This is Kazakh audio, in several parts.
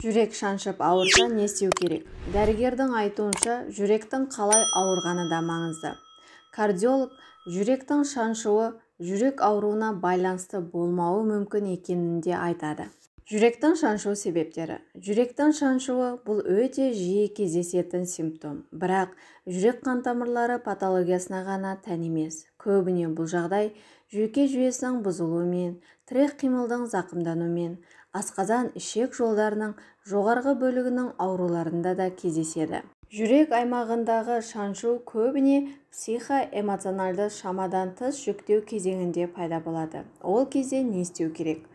Жүрек шаншып ауырса не істеу керек? Дәрігердің айтуынша, жүректің қалай ауырғаны да маңызды. Кардиолог жүректің шаншуы жүрек ауруына байланысты болмауы мүмкін екенін де айтады. Жүректің шаншу себептері. Жүректің шаншуы бұл өте жиі кездесетін симптом, бірақ жүрек қан тамырлары патологиясына ғана тән емес. Көбіне бұл жағдай жүйке жүйесінің бұзылуымен, тірек қимылдың зақымдануымен, асқазан ішек жолдарының жоғарғы бөлігінің ауруларында да кездеседі. Жүрек аймағындағы шаншу көбіне психоэмоциональды шамадан тыс жүктеу кезеңінде пайда болады. Ол кезде не істеу керек?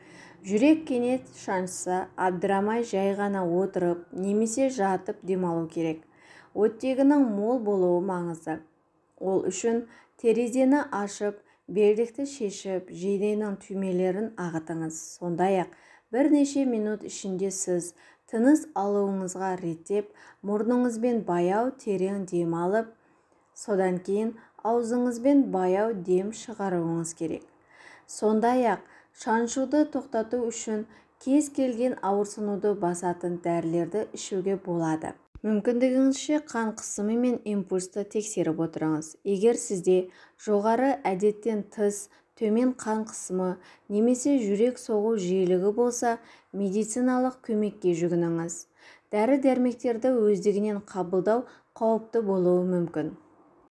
Жүрек кенет шаншса, абдырамай жай ғана отырып, немесе жатып демалу керек. Оттегінің мол болуы маңызды. Ол үшін терезені ашып, белдікті шешіп, жейденің түймелерін ағытыңыз. Сондай-ақ бірнеше минут ішінде сіз тыныс алуыңызға реттеп, мұрныңызбен баяу терең дем алып, содан кейін аузыңызбен баяу дем шығаруыңыз керек. Сондай-ақ шаншуды тоқтату үшін кез келген ауырсынуды басатын дәрілерді ішуге болады. Мүмкіндігіңізше қан қысымы мен импульсті тексеріп отырыңыз. Егер сізде жоғары әдеттен тыс төмен қан қысымы немесе жүрек соғу жиілігі болса, медициналық көмекке жүгініңіз. Дәрі-дәрмектерді өздігінен қабылдау қауіпті болуы мүмкін.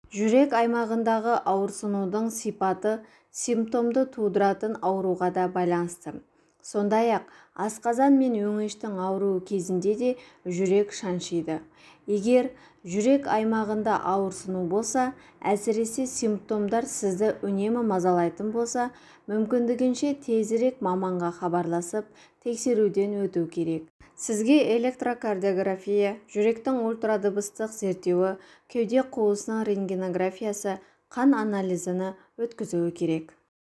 Жүрек аймағындағы ауырсынудың сипаты симптомды тудыратын ауруға да байланысты. Сондай-ақ, асқазан мен өңештің ауруы кезінде де жүрек шаншиды. Егер жүрек аймағында ауырсыну болса, әсіресе симптомдар сізді үнемі мазалайтын болса, мүмкіндігінше тезірек маманға хабарласып, тексеруден өту керек. Сізге электрокардиография, жүректің ультрадыбыстық зерттеуі, кеуде қуысының рентгенографиясы, қан анализін өткізуі керек.